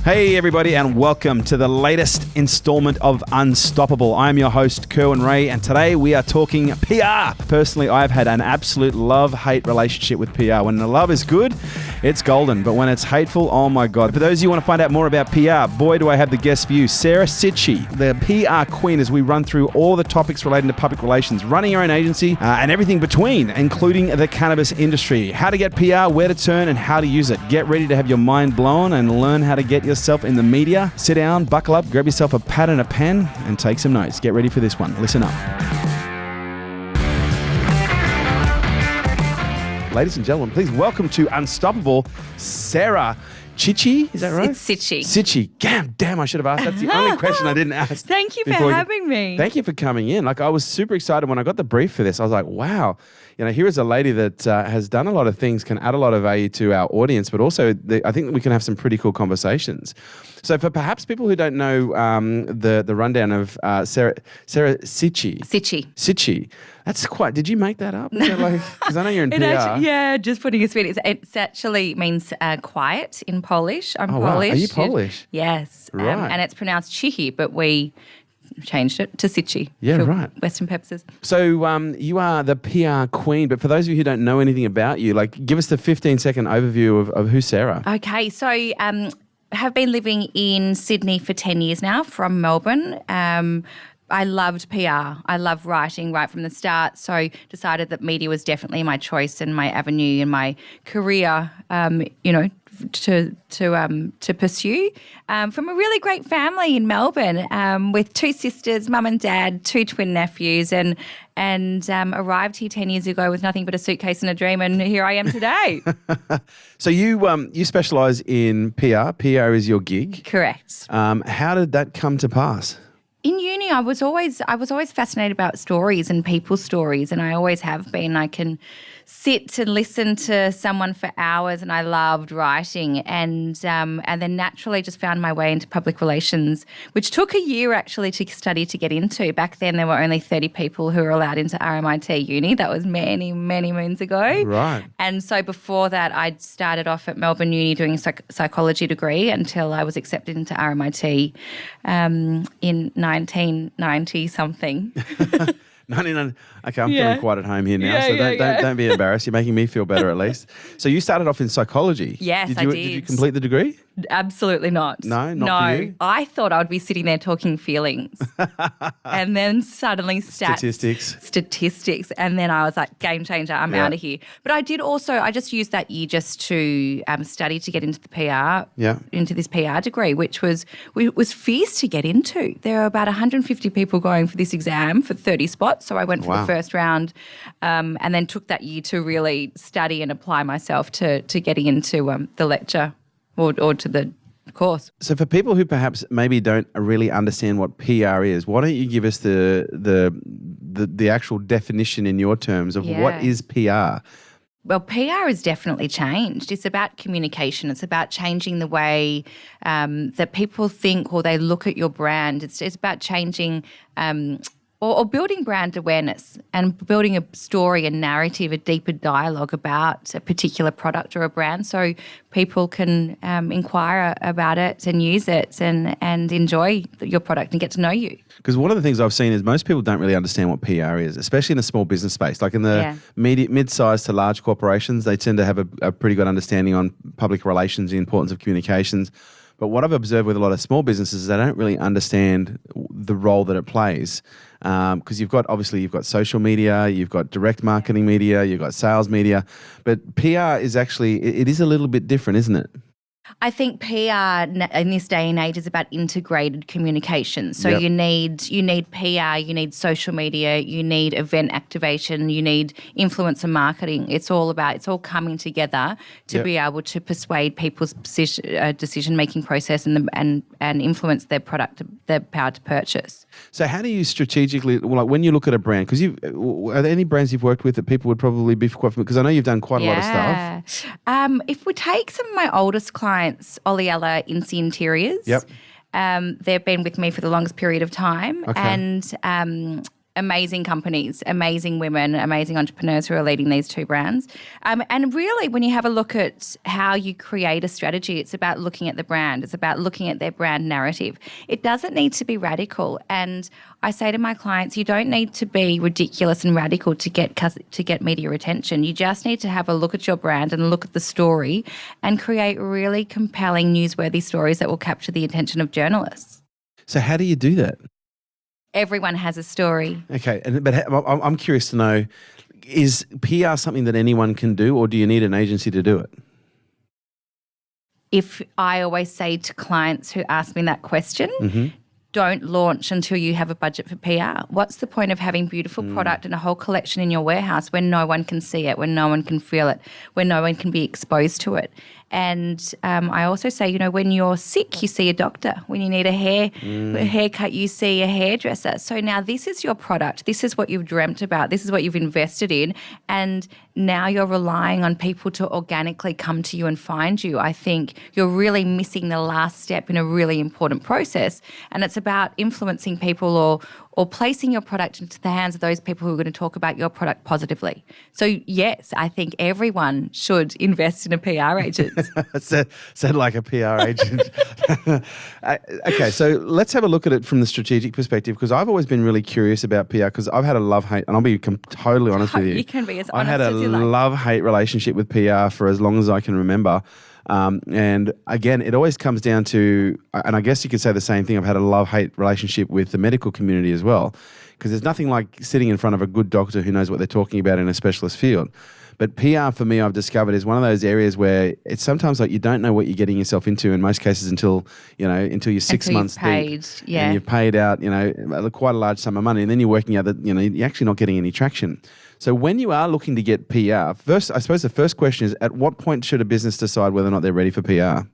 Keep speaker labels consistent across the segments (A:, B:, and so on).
A: Hey everybody, and welcome to the latest installment of Unstoppable. I'm your host, Kerwin Ray, and today we are talking PR. Personally, I've had an absolute love-hate relationship with PR. When the love is good, it's golden, but when it's hateful, oh my God. For those of you who want to find out more about PR, boy, do I have the guest for you, Sarah Cichy, the PR queen, as we run through all the topics relating to public relations, running your own agency, and everything between, including the cannabis industry. How to get PR, where to turn, and how to use it. Get ready to have your mind blown and learn how to get yourself in the media. Sit down, buckle up, grab yourself a pad and a pen, and take some notes. Get ready for this one. Listen up. Ladies and gentlemen, please welcome to Unstoppable, Sarah Cichy. Is that right?
B: It's Cichy.
A: Cichy. Damn, I should have asked. That's the only question I didn't ask.
B: Thank you for having me.
A: Thank you for coming in. I was super excited when I got the brief for this. I was like, wow, here is a lady that has done a lot of things, can add a lot of value to our audience, but also I think that we can have some pretty cool conversations. So for perhaps people who don't know the rundown of Sarah Cichy. Cichy. That's quite, did you make that up? Because I know you're in PR.
B: Just putting a spin. It actually means quiet in Polish. I'm Polish.
A: Wow. Are you Polish?
B: Yes.
A: Right.
B: And it's pronounced Cichy, but we changed it to Cichy
A: for
B: Western purposes.
A: So you are the PR queen, but for those of you who don't know anything about you, give us the 15-second overview of who's Sarah.
B: Okay, so have been living in Sydney for 10 years now from Melbourne. I loved PR. I love writing right from the start, so decided that media was definitely my choice and my avenue and my career, to pursue. From a really great family in Melbourne, with two sisters, mum and dad, two twin nephews, and arrived here 10 years ago with nothing but a suitcase and a dream, and here I am today.
A: So you specialise in PR. PR is your gig.
B: Correct.
A: How did that come to pass?
B: In uni, I was always fascinated about stories and people's stories, and I always have been. I can sit and listen to someone for hours, and I loved writing, and then naturally just found my way into public relations, which took a year actually to study to get into. Back then, there were only 30 people who were allowed into RMIT uni. That was many, many moons ago.
A: Right.
B: And so before that, I started off at Melbourne Uni doing a psychology degree until I was accepted into RMIT in 1990-something.
A: 99. Okay, I'm feeling quite at home here now, don't be embarrassed. You're making me feel better at least. So you started off in psychology.
B: Yes, I did.
A: Did you complete the degree?
B: Absolutely not.
A: No, not for you?
B: I thought I would be sitting there talking feelings and then suddenly statistics, and then I was like, game changer, I'm out of here. But I just used that year just to study to get into the PR, into this PR degree, which was fierce to get into. There were about 150 people going for this exam for 30 spots, so I went for the first round and then took that year to really study and apply myself to getting into the lecture. Or to the course. So
A: for people who perhaps maybe don't really understand what PR is, why don't you give us the actual definition in your terms of what is PR?
B: Well, PR has definitely changed. It's about communication. It's about changing the way that people think or they look at your brand. It's about changing or building brand awareness and building a story, a narrative, a deeper dialogue about a particular product or a brand so people can inquire about it and use it and enjoy your product and get to know you.
A: Because one of the things I've seen is most people don't really understand what PR is, especially in the small business space. Like in the mid-sized to large corporations, they tend to have a pretty good understanding on public relations, the importance of communications. But what I've observed with a lot of small businesses is they don't really understand the role that it plays. Because you've got social media, you've got direct marketing media, you've got sales media, but PR is actually, it is a little bit different, isn't it?
B: I think PR in this day and age is about integrated communication. So you need PR, you need social media, you need event activation, you need influencer marketing. It's all coming together to be able to persuade people's decision-making process and influence their product, their power to purchase.
A: So how do you strategically, when you look at a brand, because are there any brands you've worked with that people would probably be quite familiar? Because I know you've done quite a lot of stuff.
B: If we take some of my oldest clients, Oliella Incy Interiors, they've been with me for the longest period of time.
A: Okay.
B: And amazing companies, amazing women, amazing entrepreneurs who are leading these two brands. And really, when you have a look at how you create a strategy, it's about looking at the brand. It's about looking at their brand narrative. It doesn't need to be radical. And I say to my clients, you don't need to be ridiculous and radical to get media attention. You just need to have a look at your brand and look at the story and create really compelling, newsworthy stories that will capture the attention of journalists.
A: So how do you do that?
B: Everyone has a story.
A: Okay, but I'm curious to know, is PR something that anyone can do, or do you need an agency to do it?
B: If I always say to clients who ask me that question, don't launch until you have a budget for PR. What's the point of having beautiful product and a whole collection in your warehouse when no one can see it, when no one can feel it, when no one can be exposed to it? And I also say, when you're sick, you see a doctor. When you need a haircut, you see a hairdresser. So now this is your product. This is what you've dreamt about. This is what you've invested in. And now you're relying on people to organically come to you and find you. I think you're really missing the last step in a really important process. And it's about influencing people or placing your product into the hands of those people who are going to talk about your product positively. So yes, I think everyone should invest in a PR agent.
A: Sound like a PR agent. Okay, so let's have a look at it from the strategic perspective, because I've always been really curious about PR, because I've had a love-hate, and I'll be totally honest with you.
B: You can be as honest
A: I had a
B: as you like.
A: love-hate relationship with PR for as long as I can remember. And again, it always comes down to, and I guess you could say the same thing, I've had a love-hate relationship with the medical community as well, because there's nothing like sitting in front of a good doctor who knows what they're talking about in a specialist field. But PR for me, I've discovered, is one of those areas where it's sometimes like you don't know what you're getting yourself into in most cases until you're 6 months
B: paid,
A: deep,
B: yeah.
A: and you've paid out, quite a large sum of money, and then you're working out that, you're actually not getting any traction. So when you are looking to get PR, first, I suppose the first question is, at what point should a business decide whether or not they're ready for PR?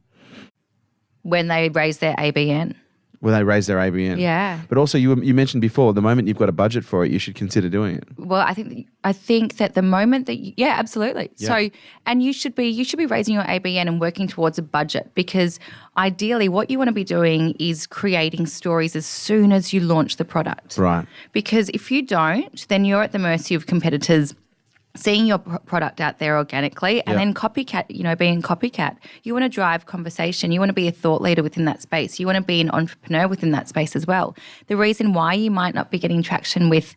B: When they raise their ABN.
A: When they raise their ABN.
B: Yeah.
A: But also you mentioned before, the moment you've got a budget for it, you should consider doing it.
B: Well, I think that the moment that absolutely.
A: Yeah.
B: So, and you should be raising your ABN and working towards a budget, because ideally what you want to be doing is creating stories as soon as you launch the product.
A: Right.
B: Because if you don't, then you're at the mercy of competitors seeing your product out there organically and then copycat, being copycat. You want to drive conversation. You want to be a thought leader within that space. You want to be an entrepreneur within that space as well. The reason why you might not be getting traction with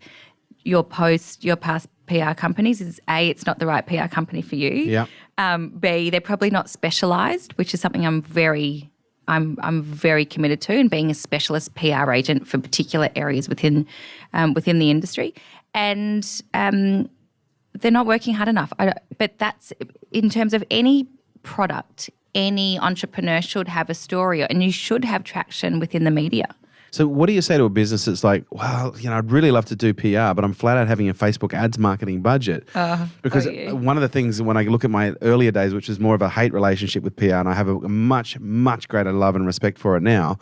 B: your past PR companies is A, it's not the right PR company for you.
A: Yeah.
B: B, they're probably not specialised, which is something I'm very committed to, and being a specialist PR agent for particular areas within the industry. And they're not working hard enough. But that's in terms of any product, any entrepreneur should have a story, and you should have traction within the media.
A: So what do you say to a business that's like, well, I'd really love to do PR, but I'm flat out having a Facebook ads marketing budget? Because one of the things when I look at my earlier days, which is more of a hate relationship with PR, and I have a much, much greater love and respect for it now.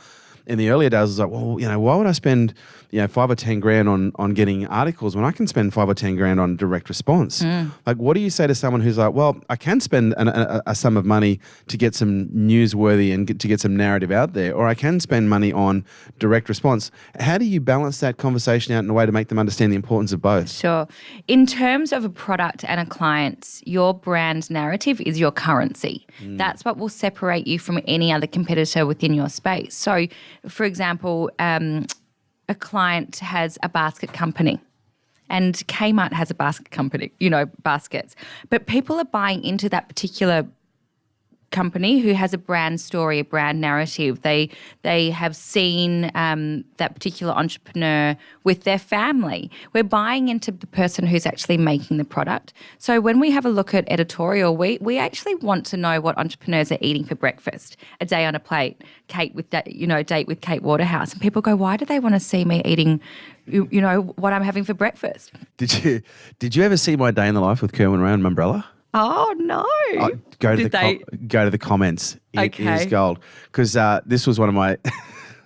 A: In the earlier days, I was like, well, why would I spend, $5 or $10,000 on getting articles when I can spend $5 or $10,000 on direct response? Like, what do you say to someone who's like, well, I can spend a sum of money to get some newsworthy and to get some narrative out there, or I can spend money on direct response? How do you balance that conversation out in a way to make them understand the importance of both?
B: Sure. In terms of a product and a client, your brand narrative is your currency. That's what will separate you from any other competitor within your space. So, for example, a client has a basket company, and Kmart has a basket company, baskets. But people are buying into that particular company who has a brand story, a brand narrative. They have seen that particular entrepreneur with their family. We're buying into the person who's actually making the product. So when we have a look at editorial, we actually want to know what entrepreneurs are eating for breakfast. A Day on a Plate, Date with Kate Waterhouse. And people go, why do they want to see me eating, what I'm having for breakfast?
A: Did you ever see My Day in the Life with Kerwin and Umbrella?
B: Oh, no.
A: Go to the comments. It is gold. Because this was one of my...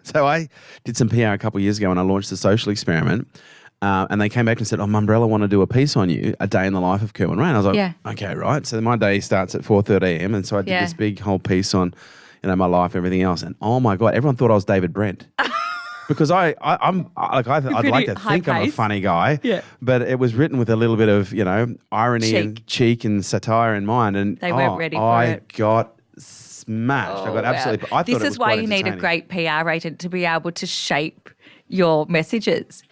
A: So I did some PR a couple of years ago when I launched the social experiment. And they came back and said, Umbrella want to do a piece on you, A Day in the Life of Kerwin Rain. I was like, okay, right. So my day starts at 4:30 a.m. And so I did this big whole piece on, my life, everything else. And oh my God, everyone thought I was David Brent. Because I'd like to think I'm a funny guy, but it was written with a little bit of, irony and cheek and satire in mind. And
B: they weren't ready for it.
A: I got smashed. I got absolutely. I thought
B: this
A: it was
B: is why
A: quite
B: you need a great PR agent to be able to shape your messages.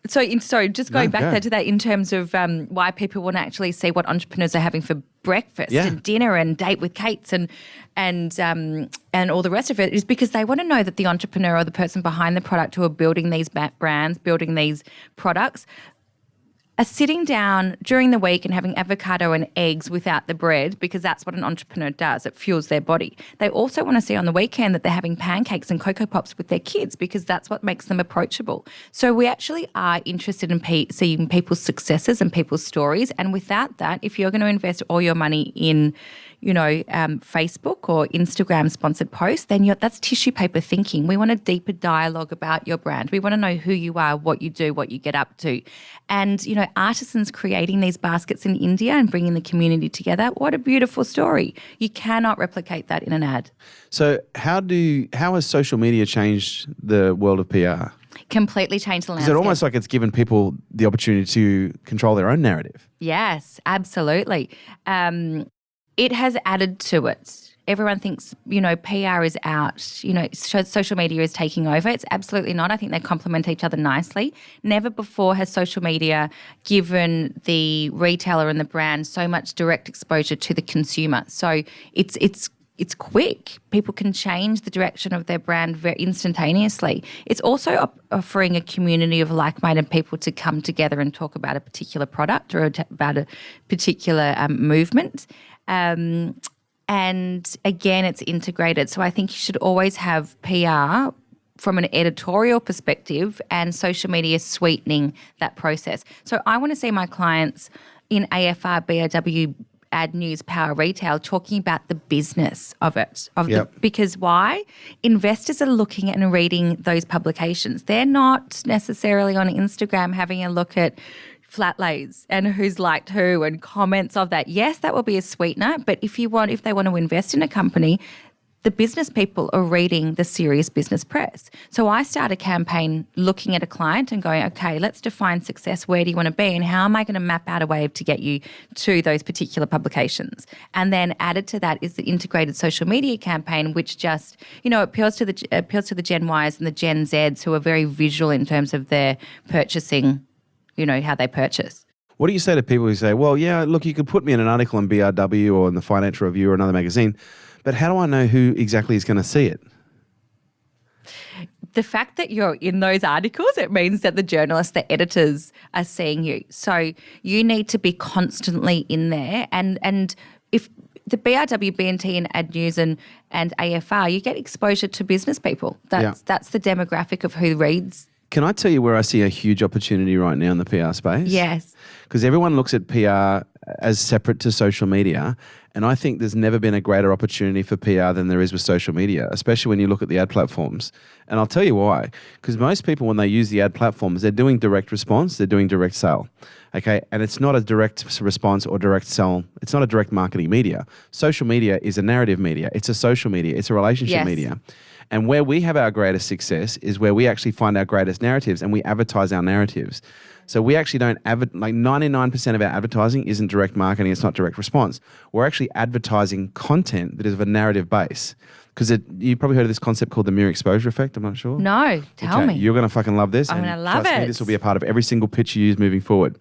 B: So just going back there to that in terms of why people want to actually see what entrepreneurs are having for breakfast and dinner and date with Kates and all the rest of it is because they want to know that the entrepreneur or the person behind the product who are building these brands, building these products, are sitting down during the week and having avocado and eggs without the bread because that's what an entrepreneur does. It fuels their body. They also want to see on the weekend that they're having pancakes and Cocoa Pops with their kids because that's what makes them approachable. So we actually are interested in seeing people's successes and people's stories. And without that, if you're going to invest all your money in Facebook or Instagram sponsored posts, then that's tissue paper thinking. We want a deeper dialogue about your brand. We want to know who you are, what you do, what you get up to. And, artisans creating these baskets in India and bringing the community together, what a beautiful story. You cannot replicate that in an ad.
A: So how has social media changed the world of PR?
B: Completely changed the landscape.
A: Is it almost like it's given people the opportunity to control their own narrative?
B: Yes, absolutely. It has added to it. Everyone thinks, PR is out, social media is taking over. It's absolutely not. I think they complement each other nicely. Never before has social media given the retailer and the brand so much direct exposure to the consumer. So it's quick. People can change the direction of their brand very instantaneously. It's also offering a community of like-minded people to come together and talk about a particular product or about a particular movement. And again, it's integrated. So I think you should always have PR from an editorial perspective and social media sweetening that process. So I want to see my clients in AFR, BRW, Ad News, Power Retail talking about the business of it. Because why? Investors are looking and reading those publications. They're not necessarily on Instagram having a look at flat lays and who's liked who and comments of that. Yes, that will be a sweetener, but if they want to invest in a company, the business people are reading the serious business press. So I start a campaign looking at a client and going, okay, let's define success. Where do you want to be and how am I going to map out a way to get you to those particular publications? And then added to that is the integrated social media campaign, which just, appeals to the Gen Ys and the Gen Zs who are very visual in terms of their purchasing, how they purchase.
A: What do you say to people who say, well, yeah, look, you could put me in an article in BRW or in the Financial Review or another magazine, but how do I know who exactly is going to see it?
B: The fact that you're in those articles, it means that the journalists, the editors are seeing you. So you need to be constantly in there. And if the BRW, BNT and Ad News and AFR, you get exposure to business people. That's the demographic of who reads.
A: Can I tell you where I see a huge opportunity right now in the PR space?
B: Yes.
A: Because everyone looks at PR as separate to social media, and I think there's never been a greater opportunity for PR than there is with social media, especially when you look at the ad platforms. And I'll tell you why. Because most people, when they use the ad platforms, they're doing direct response, they're doing direct sale. Okay, and it's not a direct response or direct sell. It's not a direct marketing media. Social media is a narrative media. It's a social media. It's a relationship media. And where we have our greatest success is where we actually find our greatest narratives and we advertise our narratives. So we actually don't, 99% of our advertising isn't direct marketing, it's not direct response. We're actually advertising content that is of a narrative base. Because you probably heard of this concept called the mere exposure effect, I'm not sure.
B: No, tell me.
A: You're going to fucking love this.
B: I'm going to love it.
A: Trust me, this will be a part of every single pitch you use moving forward.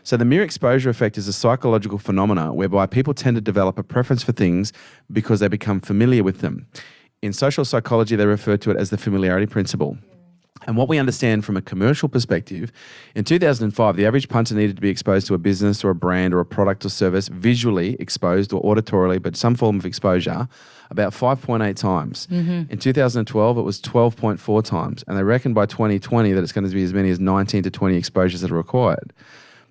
A: So the mere exposure effect is a psychological phenomena whereby people tend to develop a preference for things because they become familiar with them. In social psychology, they refer to it as the familiarity principle. And what we understand from a commercial perspective, in 2005, the average punter needed to be exposed to a business or a brand or a product or service, visually exposed or auditorily, but some form of exposure, about 5.8 times. Mm-hmm. In 2012, it was 12.4 times. And they reckon by 2020 that it's going to be as many as 19 to 20 exposures that are required.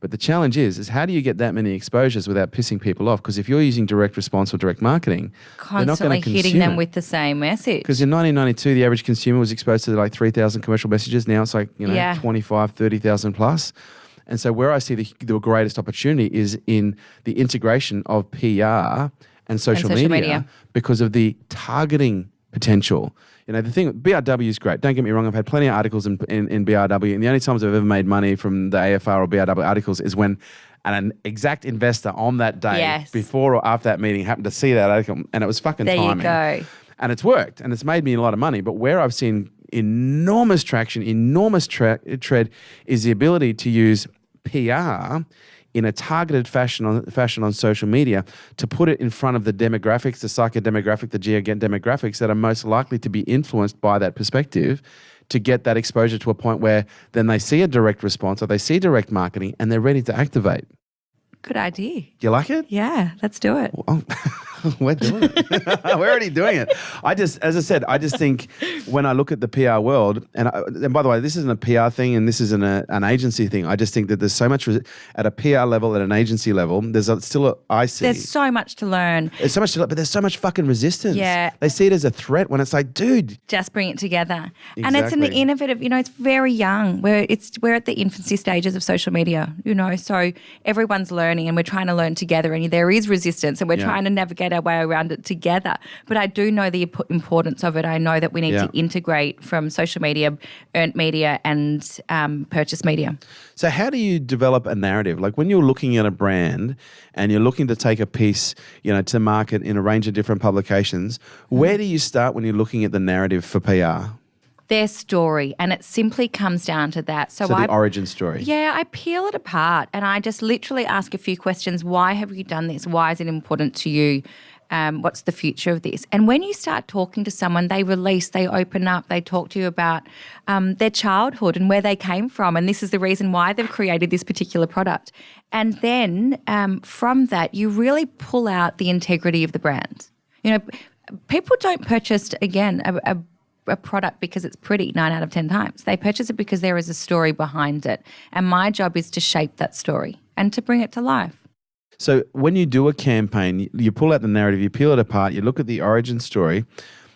A: But the challenge is how do you get that many exposures without pissing people off? Because if you're using direct response or direct marketing,
B: constantly
A: they're not going to
B: hitting them with the same message.
A: Because in 1992, the average consumer was exposed to like 3,000 commercial messages. Now it's like 25, 30,000 plus. And so where I see the greatest opportunity is in the integration of PR and social media because of the targeting potential. You know, the thing, BRW is great. Don't get me wrong. I've had plenty of articles in BRW, and the only times I've ever made money from the AFR or BRW articles is when an exact investor on that day, before or after that meeting, happened to see that article, and it was fucking timing.
B: There you go.
A: And it's worked, and it's made me a lot of money. But where I've seen enormous traction, enormous tread, is the ability to use PR in a targeted fashion on social media to put it in front of the demographics, the psychodemographic, the demographics that are most likely to be influenced by that perspective, to get that exposure to a point where then they see a direct response or they see direct marketing and they're ready to activate.
B: Good idea.
A: You like it?
B: Yeah, let's do it.
A: Well, we're doing it. We're already doing it. As I said, I just think when I look at the PR world, and by the way, this isn't a PR thing and this isn't an agency thing. I just think that there's so much at a PR level, at an agency level, there's so
B: much to learn.
A: There's so much to learn, but there's so much fucking resistance.
B: Yeah.
A: They see it as a threat when it's like, dude.
B: Just bring it together.
A: Exactly.
B: And it's an innovative, it's very young. We're at the infancy stages of social media, so everyone's learning and we're trying to learn together, and there is resistance and we're trying to navigate our way around it together. But I do know the importance of it. I know that we need to integrate from social media, earned media and purchase media.
A: So how do you develop a narrative? Like when you're looking at a brand and you're looking to take a piece, to market in a range of different publications, where do you start when you're looking at the narrative for PR?
B: Their story, and it simply comes down to that.
A: So the origin story.
B: Yeah, I peel it apart and I just literally ask a few questions. Why have you done this? Why is it important to you? What's the future of this? And when you start talking to someone, they open up, they talk to you about their childhood and where they came from, and this is the reason why they've created this particular product. And then from that, you really pull out the integrity of the brand. People don't purchase, again, a product because it's pretty 9 out of 10 times. They purchase it because there is a story behind it. And my job is to shape that story and to bring it to life.
A: So when you do a campaign, you pull out the narrative, you peel it apart, you look at the origin story.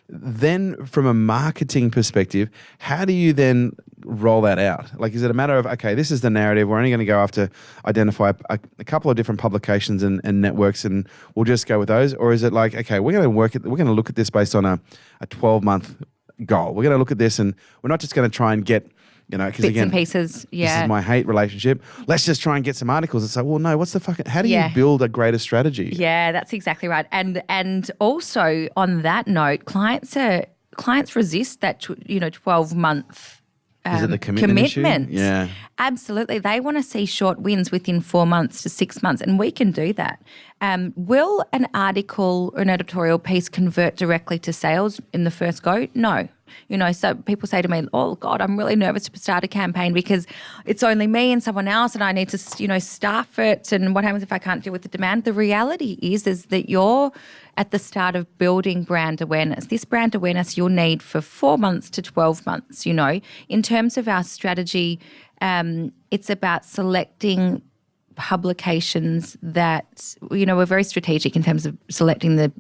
A: Then from a marketing perspective, how do you then roll that out? Like, is it a matter of, okay, this is the narrative, we're only going to go after identify a couple of different publications and networks and we'll just go with those? Or is it like, okay, we're going to look at this based on a 12-month goal. We're going to look at this and we're not just going to try and get, because
B: bits and pieces. Yeah.
A: This is my hate relationship. Let's just try and get some articles. It's like, well, no, how do you build a greater strategy?
B: Yeah, that's exactly right. And also on that note, clients resist that 12-month
A: is it the commitment issue?
B: Yeah. Absolutely. They want to see short wins within 4 months to 6 months, and we can do that. Will an article or an editorial piece convert directly to sales in the first go? No. So people say to me, oh, God, I'm really nervous to start a campaign because it's only me and someone else and I need to, staff it, and what happens if I can't deal with the demand? The reality is that you're at the start of building brand awareness. This brand awareness you'll need for 4 months to 12 months, In terms of our strategy, it's about selecting publications that, we're very strategic in terms of selecting the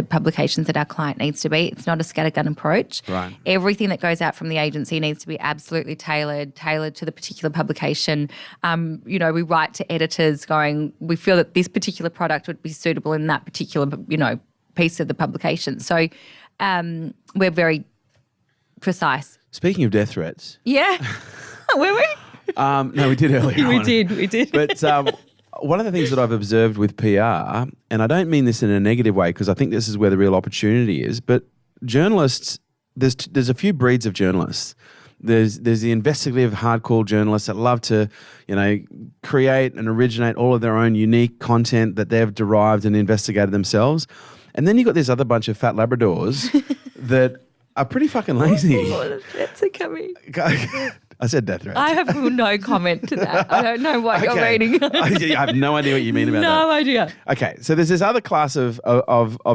B: publications that our client needs to be. It's not a scattergun approach.
A: Right.
B: Everything that goes out from the agency needs to be absolutely tailored to the particular publication. We write to editors going, we feel that this particular product would be suitable in that particular, piece of the publication. So we're very precise.
A: Speaking of death threats.
B: Yeah. Were we?
A: No, we did earlier on.
B: We did.
A: But one of the things that I've observed with PR, and I don't mean this in a negative way because I think this is where the real opportunity is, but journalists, there's a few breeds of journalists. There's the investigative hardcore journalists that love to, create and originate all of their own unique content that they've derived and investigated themselves. And then you've got this other bunch of fat Labradors that are pretty fucking lazy.
B: Oh, that's a coming.
A: I said death threats.
B: I have no comment to that. I don't know what you're reading.
A: I have no idea what you mean about that.
B: No idea.
A: Okay, so there's this other class of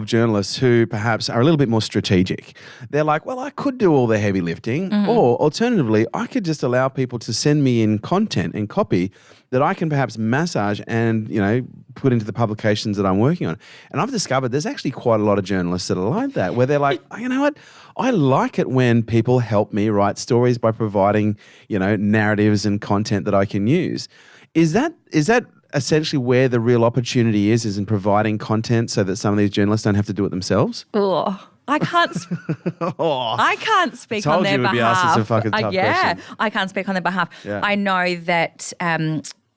A: journalists who perhaps are a little bit more strategic. They're like, well, I could do all the heavy lifting, or alternatively, I could just allow people to send me in content and copy that I can perhaps massage and, put into the publications that I'm working on. And I've discovered there's actually quite a lot of journalists that are like that, where they're like, oh, you know what? I like it when people help me write stories by providing, narratives and content that I can use. Is that essentially where the real opportunity is in providing content so that some of these journalists don't have to do it themselves?
B: Oh, I can't. I can't speak on
A: Told
B: their
A: you would be asking
B: behalf.
A: some fucking tough questions.
B: I can't speak on their behalf.
A: Yeah.
B: I know that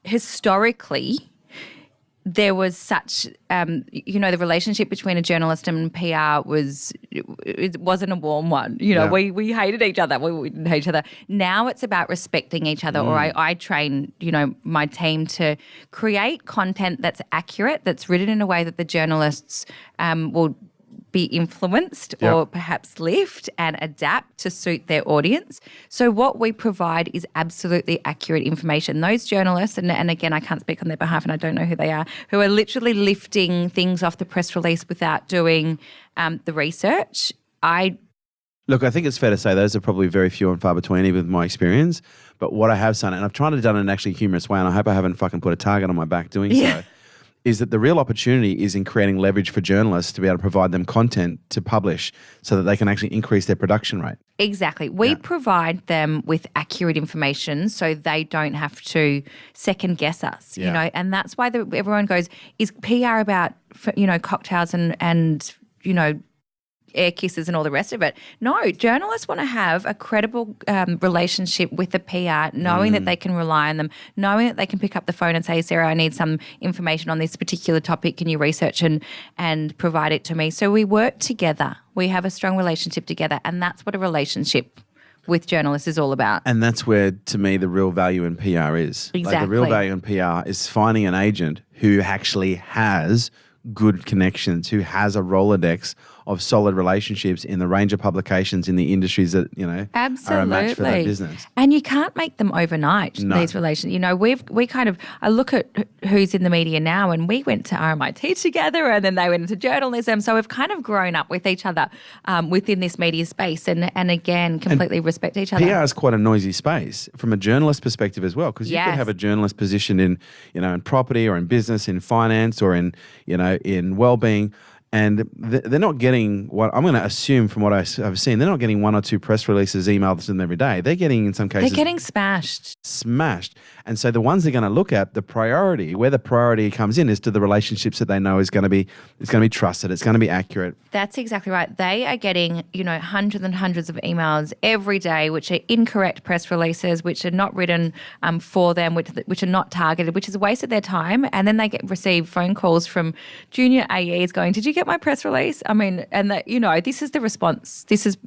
B: historically there was such, the relationship between a journalist and PR it wasn't a warm one. We hated each other. We didn't hate each other. Now it's about respecting each other. Or I train, my team to create content that's accurate, that's written in a way that the journalists will be influenced or perhaps lift and adapt to suit their audience. So what we provide is absolutely accurate information. Those journalists, and again, I can't speak on their behalf and I don't know who they are, who are literally lifting things off the press release without doing the research.
A: Look, I think it's fair to say those are probably very few and far between, even with my experience. But what I have done, and I've tried to do it in an actually humorous way, and I hope I haven't fucking put a target on my back doing so, is that the real opportunity is in creating leverage for journalists to be able to provide them content to publish so that they can actually increase their production rate.
B: Exactly. We provide them with accurate information so they don't have to second guess us, and that's why everyone goes, is PR about, cocktails and air kisses and all the rest of it? No, journalists want to have a credible relationship with the PR, knowing that they can rely on them, knowing that they can pick up the phone and say, Sarah, I need some information on this particular topic. Can you research and provide it to me? So we work together. We have a strong relationship together, and that's what a relationship with journalists is all about.
A: And that's where, to me, the real value in PR is.
B: Exactly.
A: Like, the real value in PR is finding an agent who actually has good connections, who has a Rolodex of solid relationships in the range of publications in the industries that, are a match for that business.
B: And you can't make them overnight, these relations. I look at who's in the media now, and we went to RMIT together and then they went into journalism. So we've kind of grown up with each other within this media space and again, completely respect each other.
A: PR is quite a noisy space from a journalist perspective as well, because you could have a journalist positioned in, in property or in business, in finance or in, in well-being. And they're not getting what I'm going to assume from what I've seen. They're not getting one or two press releases emailed to them every day. They're getting, in some cases,
B: they're getting smashed.
A: And so the ones they're going to look at, where the priority comes in is to the relationships that they know is going to be trusted. It's going to be accurate.
B: That's exactly right. They are getting, hundreds and hundreds of emails every day, which are incorrect press releases, which are not written for them, which are not targeted, which has wasted their time. And then they receive phone calls from junior AEs going, did you get my press release? I mean, and that, this is the response. This is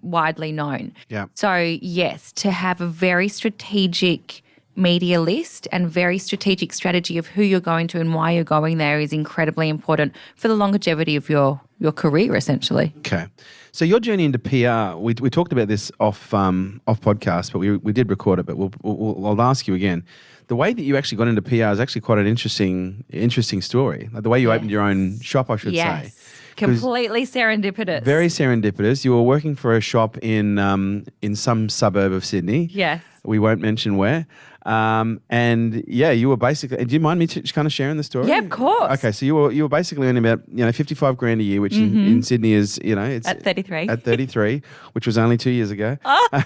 B: widely known.
A: Yeah.
B: So yes, to have a very strategic media list and very strategic strategy of who you're going to and why you're going there is incredibly important for the longevity of your career, essentially.
A: Okay. So your journey into PR, we talked about this off podcast, but we did record it, but I'll ask you again. The way that you actually got into PR is actually quite an interesting story. Like the way you opened your own shop, I should say.
B: Completely serendipitous.
A: Very serendipitous. You were working for a shop in some suburb of Sydney.
B: Yes.
A: We won't mention where. You were basically. Do you mind me kind of sharing the story?
B: Yeah, of course.
A: Okay, so you were basically earning about $55,000 a year, which in Sydney is it's
B: at 33.
A: At 33, which was only 2 years ago.
B: Oh.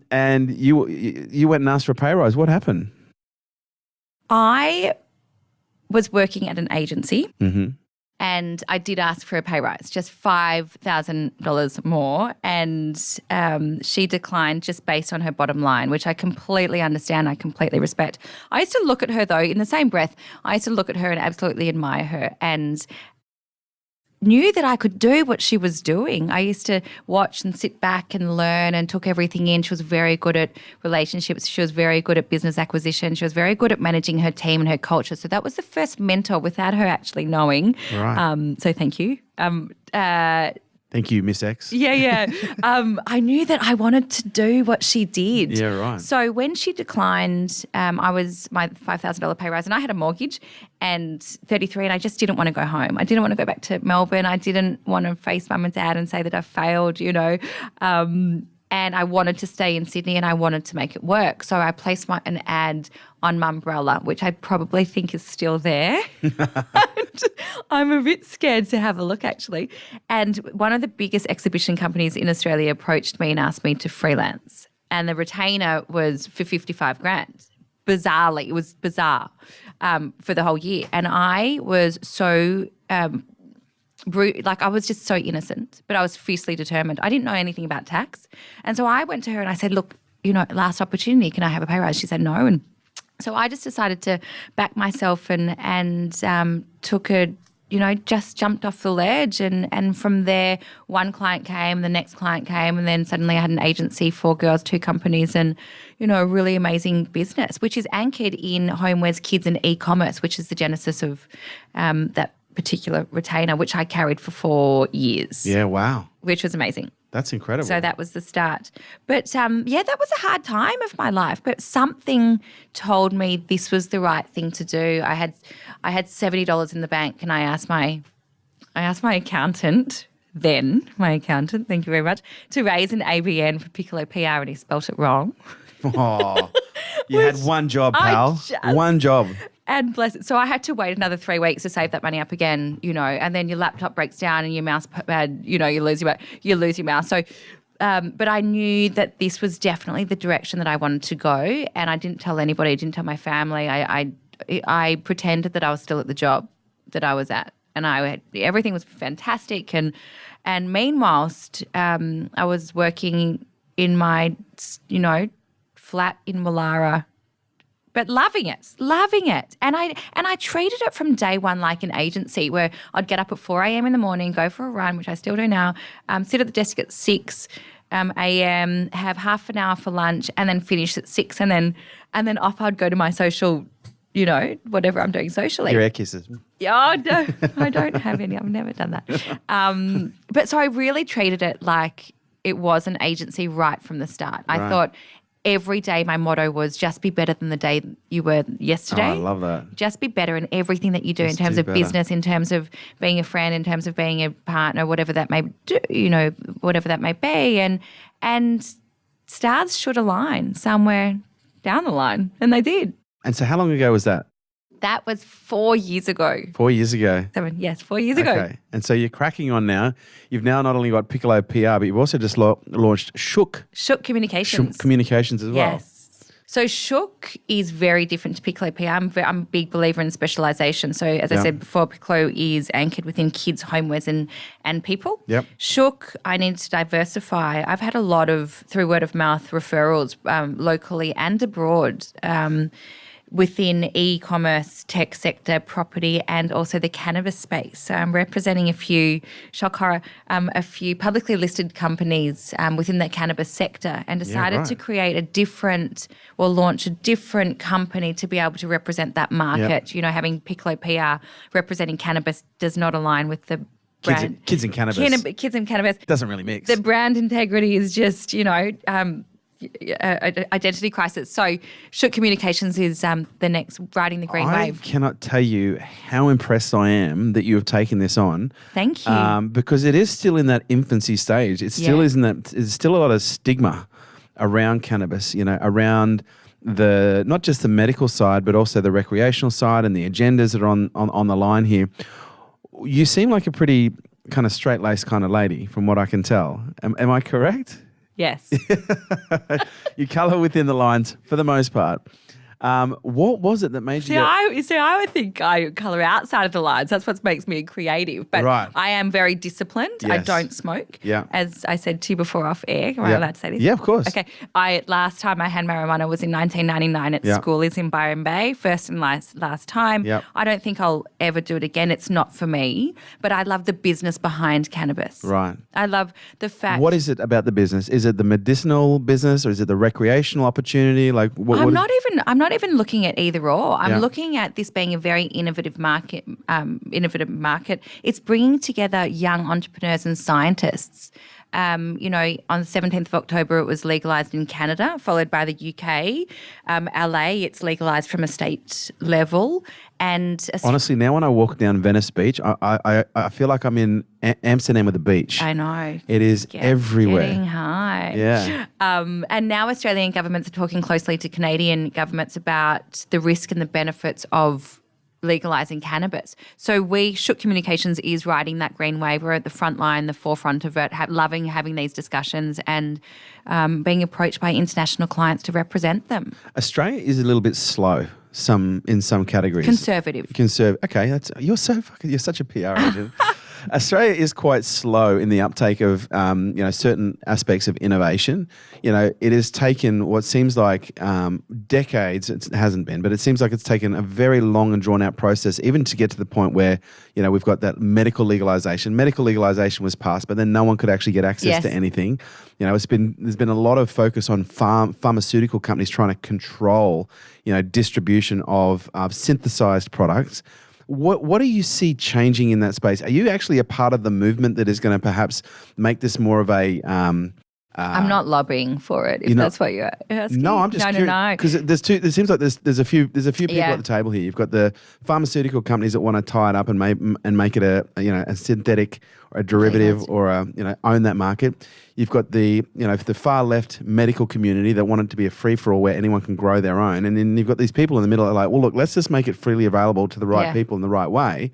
A: And you went and asked for a pay rise. What happened?
B: I was working at an agency.
A: Mm-hmm.
B: And I did ask for a pay rise, just $5,000 more. And she declined just based on her bottom line, which I completely understand. I completely respect. I used to look at her, though, in the same breath, I used to look at her and absolutely admire her and knew that I could do what she was doing. I used to watch and sit back and learn and took everything in. She was very good at relationships. She was very good at business acquisition. She was very good at managing her team and her culture. So that was the first mentor without her actually knowing.
A: Right.
B: So thank you.
A: Thank you, Miss X.
B: Yeah. I knew that I wanted to do what she did.
A: Yeah, right.
B: So when she declined, I was my $5,000 pay rise and I had a mortgage and 33 and I just didn't want to go home. I didn't want to go back to Melbourne. I didn't want to face mum and dad and say that I failed, and I wanted to stay in Sydney and I wanted to make it work. So I placed an ad on Mumbrella, which I probably think is still there. I'm a bit scared to have a look, actually. And one of the biggest exhibition companies in Australia approached me and asked me to freelance. And the retainer was for $55,000. Bizarrely, it was bizarre for the whole year. And I was so like I was just so innocent, but I was fiercely determined. I didn't know anything about tax. And so I went to her and I said, look, last opportunity, can I have a pay rise? She said no. And so I just decided to back myself and took a, just jumped off the ledge. And from there, one client came, the next client came, and then suddenly I had an agency, 4 girls, 2 companies, and, a really amazing business, which is anchored in homewares, kids and e-commerce, which is the genesis of that particular retainer, which I carried for 4 years.
A: Yeah, wow.
B: Which was amazing.
A: That's incredible.
B: So that was the start. But, that was a hard time of my life, but something told me this was the right thing to do. I had $70 in the bank, and I asked my accountant, thank you very much, to raise an ABN for Piccolo PR, and he spelt it wrong.
A: Oh, you had one job, pal. One job.
B: And bless it. So I had to wait another 3 weeks to save that money up again, and then your laptop breaks down and your mouse pad, you lose your mouse. So, but I knew that this was definitely the direction that I wanted to go, and I didn't tell anybody. I didn't tell my family. I pretended that I was still at the job that I was at, and everything was fantastic. And meanwhile, I was working in my, flat in Wallara, but loving it. And I treated it from day one like an agency, where I'd get up at 4 a.m. in the morning, go for a run, which I still do now, sit at the desk at 6 a.m., have half an hour for lunch, and then finish at 6, and then off I'd go to my social, whatever I'm doing socially.
A: Your air kisses.
B: Oh, no, I don't have any. I've never done that. But so I really treated it like it was an agency right from the start. I thought every day my motto was just be better than the day you were yesterday.
A: Oh, I love that.
B: Just be better in everything that you do, in terms of business, in terms of being a friend, in terms of being a partner, whatever that may do, whatever that may be. And stars should align somewhere down the line, and they did.
A: And so how long ago was that?
B: That was 4 years ago.
A: 4 years ago.
B: 4 years ago.
A: Okay. And so you're cracking on now. You've now not only got Piccolo PR, but you've also just launched Shook.
B: Shook Communications.
A: Shook Communications as well.
B: Yes. So Shook is very different to Piccolo PR. I'm a big believer in specialisation. So as I said before, Piccolo is anchored within kids, homewares and people.
A: Yep.
B: Shook, I need to diversify. I've had a lot of, through word of mouth, referrals locally and abroad, within e-commerce, tech sector, property, and also the cannabis space. So I'm representing a few publicly listed companies within the cannabis sector, and decided to create launch a different company to be able to represent that market.
A: Yep.
B: Having Piccolo PR representing cannabis does not align with the brand.
A: Kids and cannabis.
B: Kids and cannabis.
A: Doesn't really mix.
B: The brand integrity is just, identity crisis. So Shook Communications is the next riding the green wave.
A: I cannot tell you how impressed I am that you have taken this on.
B: Thank you.
A: Because it is still in that infancy stage. It still isn't that. There's still a lot of stigma around cannabis. Around the not just the medical side, but also the recreational side and the agendas that are on the line here. You seem like a pretty kind of straight-laced kind of lady, from what I can tell. Am I correct?
B: Yes.
A: You colour within the lines for the most part. What was it that made you
B: I would think I colour outside of the lines. That's what makes me creative. But I am very disciplined.
A: Yes.
B: I don't smoke.
A: Yeah.
B: As I said to you before off air. Am I allowed to say this?
A: Yeah, of course.
B: Okay. Last time I had marijuana was in 1999 at school. It's in Byron Bay. First and last time.
A: Yep.
B: I don't think I'll ever do it again. It's not for me. But I love the business behind cannabis.
A: Right.
B: I love the fact.
A: What is it about the business? Is it the medicinal business, or is it the recreational opportunity? Like
B: I'm not even looking at either or. I'm looking at this being a very innovative market. It's bringing together young entrepreneurs and scientists. On the 17th of October, it was legalised in Canada, followed by the UK. LA, it's legalised from a state level. And
A: honestly, now when I walk down Venice Beach, I feel like I'm in Amsterdam at the beach.
B: I know.
A: It is everywhere.
B: Getting high.
A: Yeah.
B: And now Australian governments are talking closely to Canadian governments about the risk and the benefits of legalising cannabis. So Shook Communications is riding that green wave. We're at the front line, the forefront of it, loving having these discussions and being approached by international clients to represent them.
A: Australia is a little bit slow in some categories.
B: Conservative.
A: Okay, you're such a PR agent. Australia is quite slow in the uptake of certain aspects of innovation. It has taken what seems like decades. It hasn't been, but it seems like it's taken a very long and drawn out process, even to get to the point where we've got that medical legalisation. Medical legalisation was passed, but then no one could actually get access to anything. There's been a lot of focus on pharmaceutical companies trying to control distribution of synthesized products. What do you see changing in that space? Are you actually a part of the movement that is going to perhaps make this more of a
B: I'm not lobbying for it, if that's what you're asking.
A: No, I'm just curious. No. Because it seems like there's a few people at the table here. You've got the pharmaceutical companies that want to tie it up and make it a synthetic or a derivative or own that market. You've got the far left medical community that want it to be a free for all where anyone can grow their own, and then you've got these people in the middle that are like, well, look, let's just make it freely available to the right people in the right way,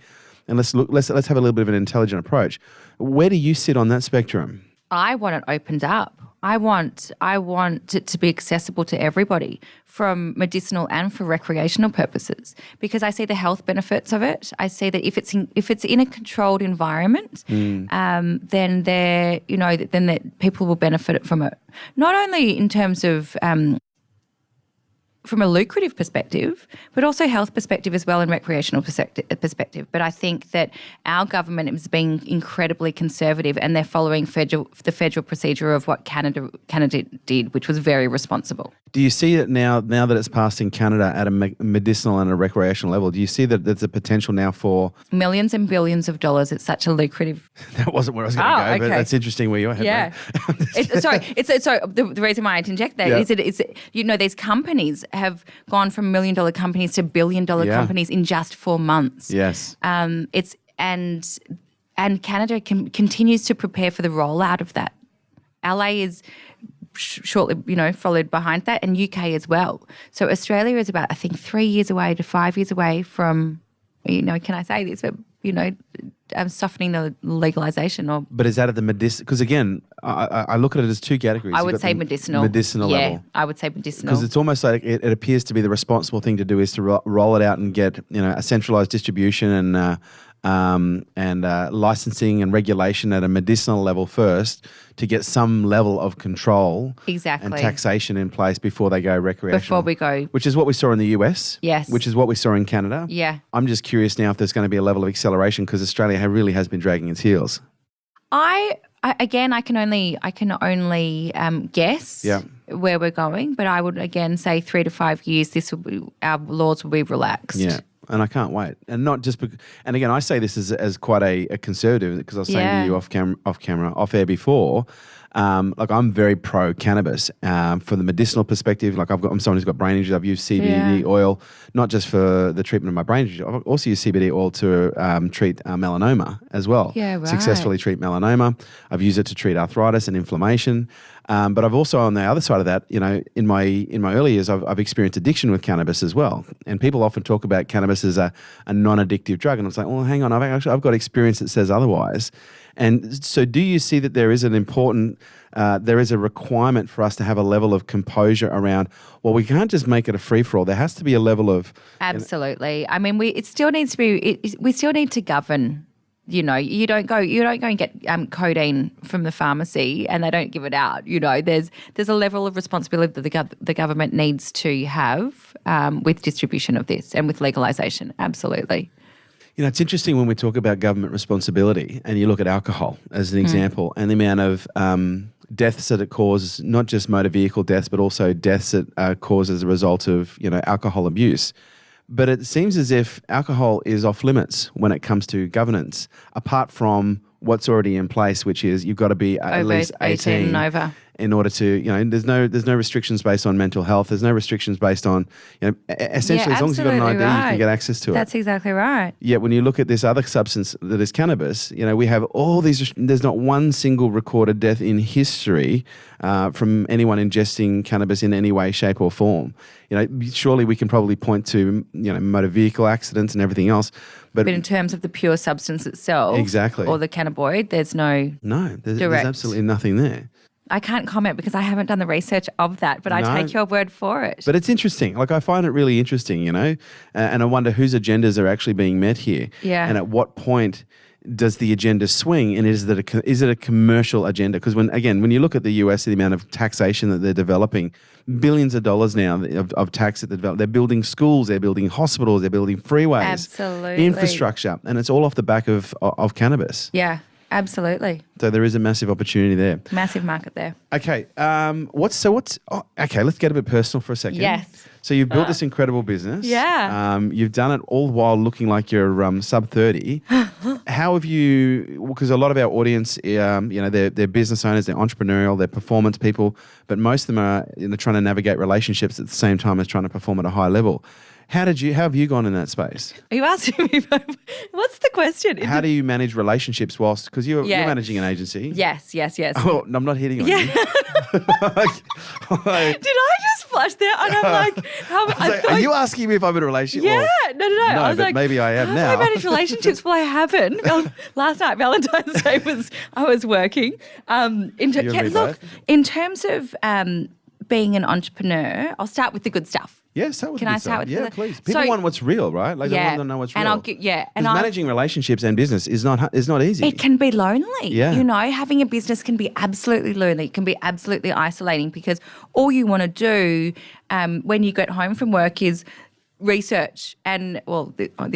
A: and let's have a little bit of an intelligent approach. Where do you sit on that spectrum?
B: I want it opened up. I want it to be accessible to everybody, from medicinal and for recreational purposes, because I see the health benefits of it. I see that if it's in a controlled environment, then people will benefit from it. Not only in terms of from a lucrative perspective, but also health perspective as well, and recreational perspective. But I think that our government is being incredibly conservative, and they're following the federal procedure of what Canada did, which was very responsible.
A: Do you see it now that it's passed in Canada at a medicinal and a recreational level? Do you see that there's a potential now for
B: millions and billions of dollars? It's such a lucrative.
A: That wasn't where I was going to go, but that's interesting where you're heading.
B: The reason why I inject that is these companies have gone from $1 million companies to $1 billion companies in just 4 months.
A: Yes.
B: And Canada continues to prepare for the rollout of that. LA is shortly, followed behind that, and UK as well. So Australia is about, I think, 3 years away to 5 years away from, can I say this, but softening the legalisation.
A: But is that at the medicinal? Because again, I look at it as two categories.
B: I would say medicinal.
A: Medicinal level.
B: Yeah, I would say medicinal.
A: Because it's almost like it appears to be the responsible thing to do is to roll it out and get a centralised distribution and licensing and regulation at a medicinal level first, to get some level of control and taxation in place before they go recreational.
B: Before we go.
A: Which is what we saw in the US.
B: Yes.
A: Which is what we saw in Canada.
B: Yeah.
A: I'm just curious now if there's going to be a level of acceleration, because Australia really has been dragging its heels.
B: I can only guess where we're going, but I would again say 3 to 5 years, our laws will be relaxed.
A: Yeah. And I can't wait. And not just because, and again, I say this as quite a conservative, because I was saying to you off air before, I'm very pro cannabis from the medicinal perspective. I'm someone who's got brain injuries. I've used CBD oil, not just for the treatment of my brain injuries. I've also used CBD oil to treat melanoma as well.
B: Yeah, right.
A: Successfully treat melanoma. I've used it to treat arthritis and inflammation. But I've also, on the other side of that, in my early years, I've experienced addiction with cannabis as well. And people often talk about cannabis as a non-addictive drug, and it's like, well, hang on, I've got experience that says otherwise. And so, do you see that there is there is a requirement for us to have a level of composure around? Well, we can't just make it a free for all. There has to be a level of
B: absolutely. I mean, we still need to govern. You don't go and get codeine from the pharmacy and they don't give it out. There's a level of responsibility that the government needs to have with distribution of this and with legalisation. Absolutely.
A: It's interesting when we talk about government responsibility, and you look at alcohol as an example, and the amount of deaths that it causes, not just motor vehicle deaths, but also deaths that are caused as a result of alcohol abuse. But it seems as if alcohol is off limits when it comes to governance, apart from what's already in place, which is you've got to be at least 18
B: and over.
A: In order to, there's no restrictions based on mental health. There's no restrictions based on, essentially as long as you've got an ID, you can get access to it.
B: That's exactly right.
A: Yet when you look at this other substance that is cannabis, we have all these, there's not one single recorded death in history from anyone ingesting cannabis in any way, shape or form. Surely we can probably point to, motor vehicle accidents and everything else. But
B: in terms of the pure substance itself,
A: exactly,
B: or the cannabinoid, there's
A: there's absolutely nothing there.
B: I can't comment because I haven't done the research of that, but I take your word for it.
A: But it's interesting. I find it really interesting, and I wonder whose agendas are actually being met here.
B: Yeah.
A: And at what point does the agenda swing, and is it a commercial agenda? Because when you look at the US, the amount of taxation that they're developing, billions of dollars now of tax that they're building schools, they're building hospitals, they're building freeways,
B: absolutely,
A: infrastructure, and it's all off the back of cannabis.
B: Yeah, absolutely.
A: So there is a massive opportunity there.
B: Massive market there.
A: Okay, okay, let's get a bit personal for a second.
B: Yes.
A: So you've built this incredible business.
B: Yeah.
A: You've done it all while looking like you're sub 30. How have you, because a lot of our audience, they're business owners, they're entrepreneurial, they're performance people, but most of them are trying to navigate relationships at the same time as trying to perform at a high level. How have you gone in that space?
B: Are you asking me? What's the question?
A: How do you manage relationships because you're managing an agency?
B: Yes.
A: Oh, I'm not hitting on you.
B: Did I just flush there? And I'm like,
A: are you asking me if I'm in a relationship?
B: Yeah, no. I was like,
A: maybe I am now.
B: I manage relationships? Well, I haven't. Last night, Valentine's Day I was working. In terms of being an entrepreneur, I'll start with the good stuff.
A: Yeah, start with
B: Can
A: the
B: I
A: good
B: start
A: stuff.
B: with
A: Please. People want what's real, right? Like they want to know what's real.
B: And
A: managing relationships and business is not easy.
B: It can be lonely.
A: Yeah.
B: Having a business can be absolutely lonely. It can be absolutely isolating because all you want to do when you get home from work is research and,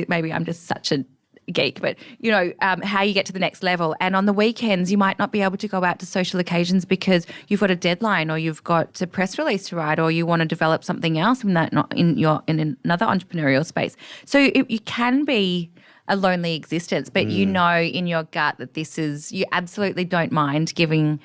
B: maybe I'm just such a geek, but how you get to the next level. And on the weekends, you might not be able to go out to social occasions because you've got a deadline or you've got a press release to write or you want to develop something else in another entrepreneurial space. So you can be a lonely existence, but in your gut that you absolutely don't mind giving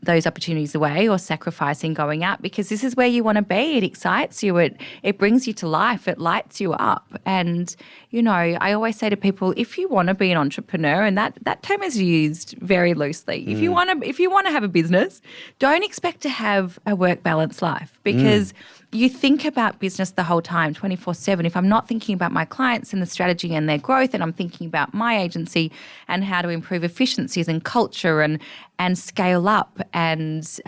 B: those opportunities away or sacrificing going out because this is where you want to be. It excites you. It brings you to life. It lights you up. And, I always say to people, if you want to be an entrepreneur, and that term is used very loosely, if you want to have a business, don't expect to have a work balance life because you think about business the whole time, 24/7. If I'm not thinking about my clients and the strategy and their growth, and I'm thinking about my agency and how to improve efficiencies and culture and scale up and,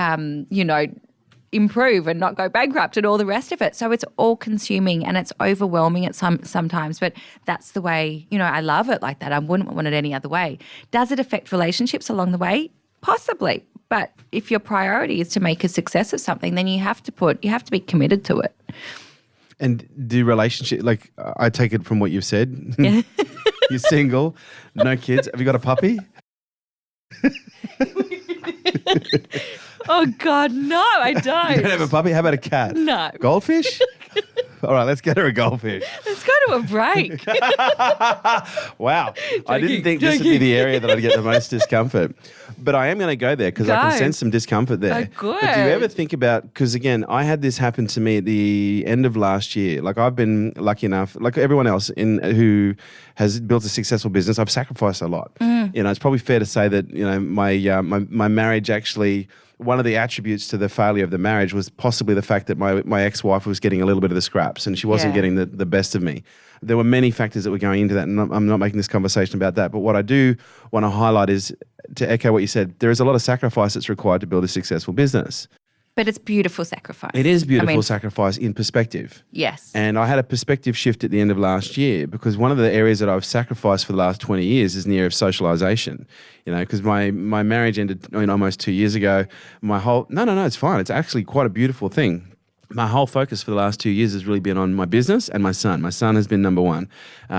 B: improve and not go bankrupt and all the rest of it. So it's all consuming and it's overwhelming at sometimes, but that's the way, I love it like that. I wouldn't want it any other way. Does it affect relationships along the way? Possibly. But if your priority is to make a success of something, then you have to be committed to it.
A: And do relationship, like I take it from what you've said,
B: Yeah.
A: You're single, no kids. Have you got a puppy?
B: Oh, God, no, I don't.
A: You don't have a puppy? How about a cat?
B: No.
A: Goldfish? All right, let's get her a goldfish.
B: Let's go to a break.
A: Wow. I didn't think this would be the area that I'd get the most discomfort. But I am going to go there because I can sense some discomfort there.
B: Oh, good.
A: But do you ever think about, because again, I had this happen to me at the end of last year. Like I've been lucky enough, like everyone else who has built a successful business, I've sacrificed a lot. It's probably fair to say that, my marriage actually, one of the attributes to the failure of the marriage was possibly the fact that my ex-wife was getting a little bit of the scraps and she wasn't getting the best of me. There were many factors that were going into that, and I'm not making this conversation about that. But what I do want to highlight is, to echo what you said, there is a lot of sacrifice that's required to build a successful business.
B: But it's beautiful sacrifice.
A: It is beautiful sacrifice in perspective.
B: Yes.
A: And I had a perspective shift at the end of last year because one of the areas that I've sacrificed for the last 20 years is in the area of socialization. Because my marriage ended almost 2 years ago. No, it's fine. It's actually quite a beautiful thing. My whole focus for the last 2 years has really been on my business and my son. My son has been number one.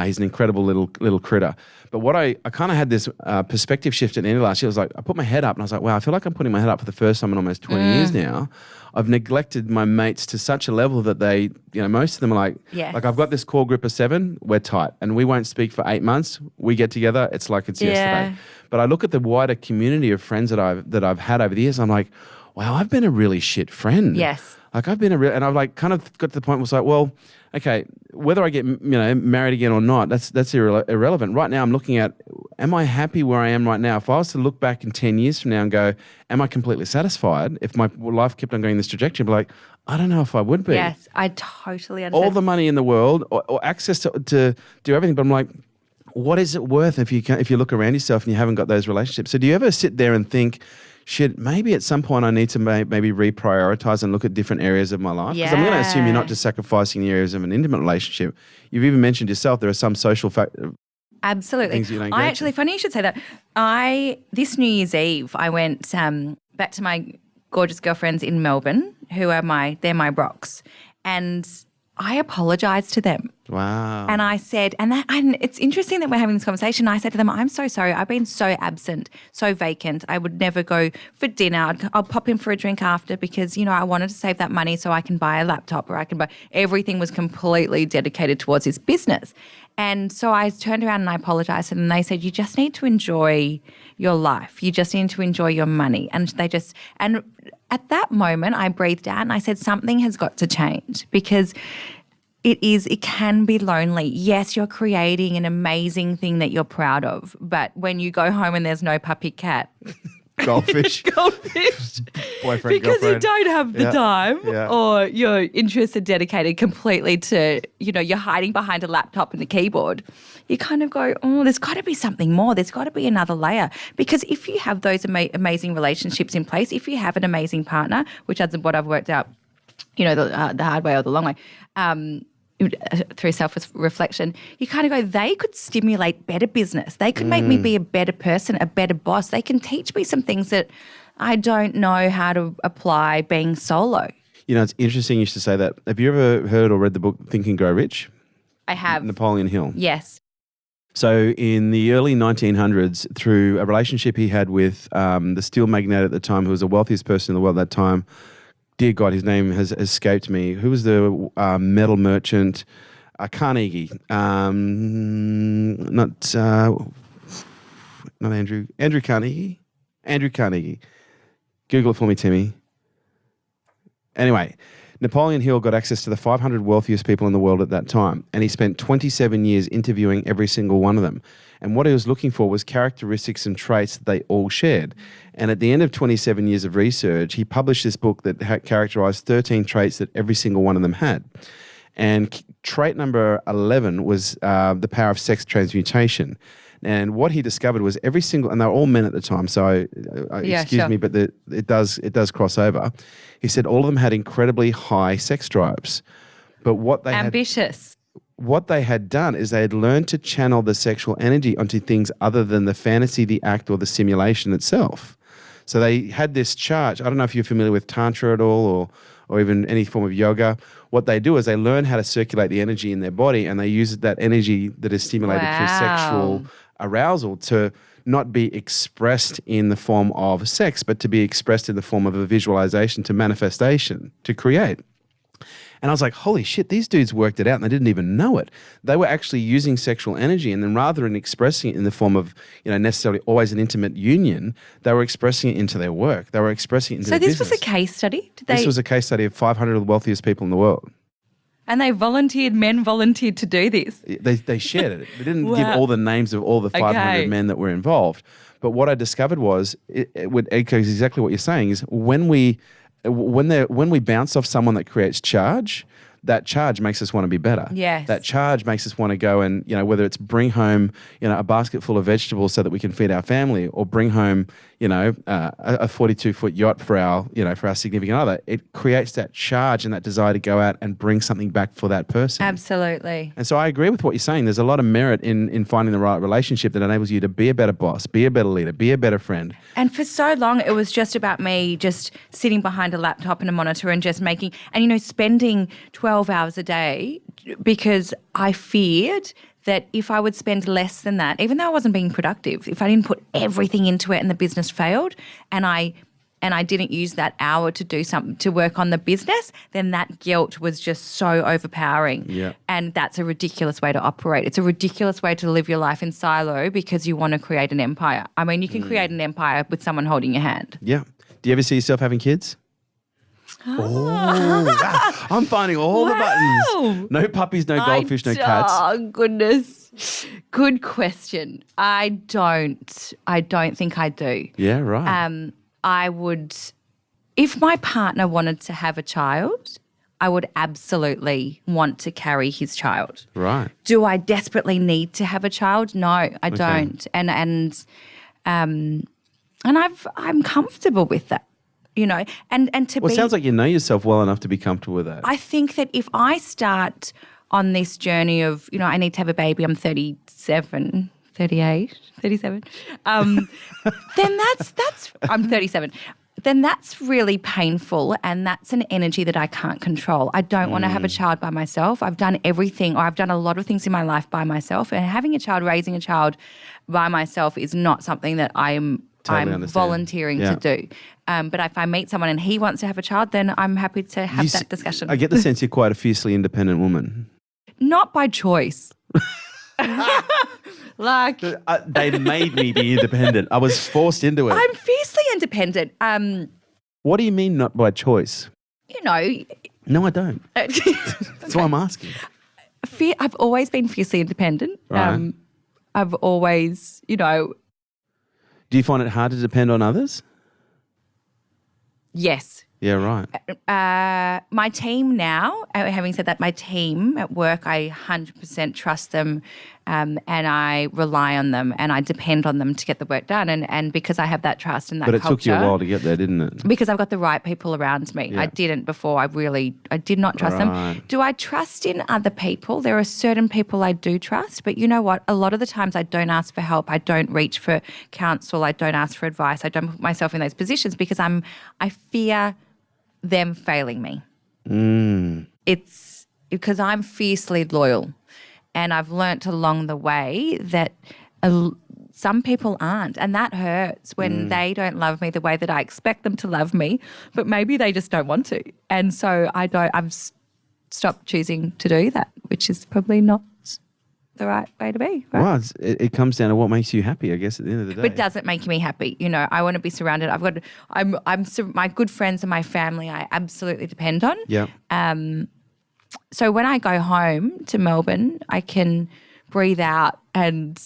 A: He's an incredible little critter. But what I kind of had this perspective shift at the end of last year. I was like, I put my head up and I was like, wow, I feel like I'm putting my head up for the first time in almost 20 years now. I've neglected my mates to such a level that they, most of them are like, like I've got this core group of 7, we're tight and we won't speak for 8 months. We get together, it's like it's yesterday. But I look at the wider community of friends that I've had over the years. I'm like, wow, I've been a really shit friend.
B: Yes.
A: Like I've been and I've like kind of got to the point where it's like, well, okay, whether I get married again or not, that's irrelevant. Right now, I'm looking at, am I happy where I am right now? If I was to look back in 10 years from now and go, am I completely satisfied? If my life kept on going this trajectory, I'd be like, I don't know if I would be.
B: Yes, I totally understand.
A: All the money in the world or access to do everything, but I'm like, what is it worth if you look around yourself and you haven't got those relationships? So do you ever sit there and think, shit, maybe at some point I need to maybe reprioritize and look at different areas of my life? Because I'm going to assume you're not just sacrificing the areas of an intimate relationship. You've even mentioned yourself there are some social
B: Absolutely.
A: Things you don't go
B: I actually,
A: to.
B: funny you should say that. This New Year's Eve, I went back to my gorgeous girlfriends in Melbourne, who are they're my rocks, and I apologised to them.
A: Wow.
B: And I said, and it's interesting that we're having this conversation. I said to them, I'm so sorry. I've been so absent, so vacant. I would never go for dinner. I'll pop in for a drink after because, I wanted to save that money so I can buy a laptop or I can buy – everything was completely dedicated towards this business. And so I turned around and I apologised, and they said, you just need to enjoy your life. You just need to enjoy your money. And and at that moment I breathed out and I said, something has got to change because it can be lonely. Yes, you're creating an amazing thing that you're proud of, but when you go home and there's no puppy cat –
A: Goldfish. Boyfriend,
B: because
A: girlfriend.
B: you don't have the time or your interests are dedicated completely to, you're hiding behind a laptop and a keyboard. You kind of go, oh, there's got to be something more. There's got to be another layer. Because if you have those amazing relationships in place, if you have an amazing partner, which is what I've worked out, the hard way or the long way, through self-reflection, you kind of go, they could stimulate better business. They could make me be a better person, a better boss. They can teach me some things that I don't know how to apply being solo.
A: It's interesting you should say that. Have you ever heard or read the book Think and Grow Rich?
B: I have.
A: Napoleon Hill.
B: Yes.
A: So in the early 1900s, through a relationship he had with the steel magnate at the time, who was the wealthiest person in the world at that time, dear God, his name has escaped me. Who was the metal merchant? Carnegie. Not Andrew. Andrew Carnegie. Andrew Carnegie. Google it for me, Timmy. Anyway, Napoleon Hill got access to the 500 wealthiest people in the world at that time, and he spent 27 years interviewing every single one of them. And what he was looking for was characteristics and traits that they all shared. And at the end of 27 years of research, he published this book that characterized 13 traits that every single one of them had. And trait number 11 was the power of sex transmutation. And what he discovered was every single, and they were all men at the time, so excuse me, but it does cross over. He said all of them had incredibly high sex drives. But what they
B: ambitious.
A: What they had done is they had learned to channel the sexual energy onto things other than the fantasy, the act, or the simulation itself. So they had this charge. I don't know if you're familiar with Tantra at all or even any form of yoga. What they do is they learn how to circulate the energy in their body, and they use that energy that is stimulated through sexual arousal to not be expressed in the form of sex, but to be expressed in the form of a visualization, to manifestation, to create. And I was like, holy shit, these dudes worked it out and they didn't even know it. They were actually using sexual energy, and then rather than expressing it in the form of, necessarily always an intimate union, they were expressing it into their work. They were expressing it into their business. So
B: this was a case study?
A: This was a case study of 500 of the wealthiest people in the world.
B: And men volunteered to do this?
A: They shared it. They didn't give all the names of all the 500 men that were involved. But what I discovered was, it would echo exactly what you're saying, is when we bounce off someone that creates charge, that charge makes us want to be better.
B: Yes.
A: That charge makes us want to go and, whether it's bring home, a basket full of vegetables so that we can feed our family, or bring home, a 42-foot yacht for our significant other. It creates that charge and that desire to go out and bring something back for that person.
B: Absolutely.
A: And so I agree with what you're saying. There's a lot of merit in finding the right relationship that enables you to be a better boss, be a better leader, be a better friend.
B: And for so long, it was just about me just sitting behind a laptop and a monitor and just making, and, spending 12 hours a day, because I feared that if I would spend less than that, even though I wasn't being productive, if I didn't put everything into it and the business failed, and I didn't use that hour to do something, to work on the business, then that guilt was just so overpowering.
A: Yeah.
B: And that's a ridiculous way to operate. It's a ridiculous way to live your life in silo because you want to create an empire. I mean, you can create an empire with someone holding your hand.
A: Yeah. Do you ever see yourself having kids? Oh, I'm finding all the buttons. No puppies, no goldfish, no cats.
B: Oh, goodness. Good question. I don't think I do.
A: Yeah, right.
B: I would, if my partner wanted to have a child, I would absolutely want to carry his child.
A: Right.
B: Do I desperately need to have a child? No, I don't. And I'm comfortable with that. And to
A: it sounds like you know yourself well enough to be comfortable with that.
B: I think that if I start on this journey of, I need to have a baby. I'm 37, 38, 37. Then I'm 37. Then that's really painful, and that's an energy that I can't control. I don't want to have a child by myself. I've done everything, or I've done a lot of things in my life by myself, and having a child, raising a child by myself is not something that I'm volunteering to do. But if I meet someone and he wants to have a child, then I'm happy to have that discussion.
A: I get the sense you're quite a fiercely independent woman.
B: Not by choice.
A: They made me be independent. I was forced into it.
B: I'm fiercely independent.
A: What do you mean not by choice?
B: No,
A: I don't. That's why I'm asking.
B: I've always been fiercely independent.
A: Right.
B: I've always,
A: Do you find it hard to depend on others?
B: Yes.
A: Yeah, right.
B: My team now, having said that, my team at work, I 100% trust them, and I rely on them, and I depend on them to get the work done. And because I have that trust and that culture.
A: But it took you a while to get there, didn't it?
B: Because I've got the right people around me.
A: Yeah.
B: I didn't before. I did not trust them. Do I trust in other people? There are certain people I do trust, but you know what? A lot of the times I don't ask for help. I don't reach for counsel. I don't ask for advice. I don't put myself in those positions because I fear them failing me. It's because I'm fiercely loyal, and I've learnt along the way that some people aren't, and that hurts when they don't love me the way that I expect them to love me, but maybe they just don't want to. And so I've stopped choosing to do that, which is probably not the right way to be. Right?
A: Well, it comes down to what makes you happy, I guess, at the end of the day.
B: But does it make me happy? I want to be surrounded. My good friends and my family I absolutely depend on.
A: Yeah.
B: So when I go home to Melbourne, I can breathe out and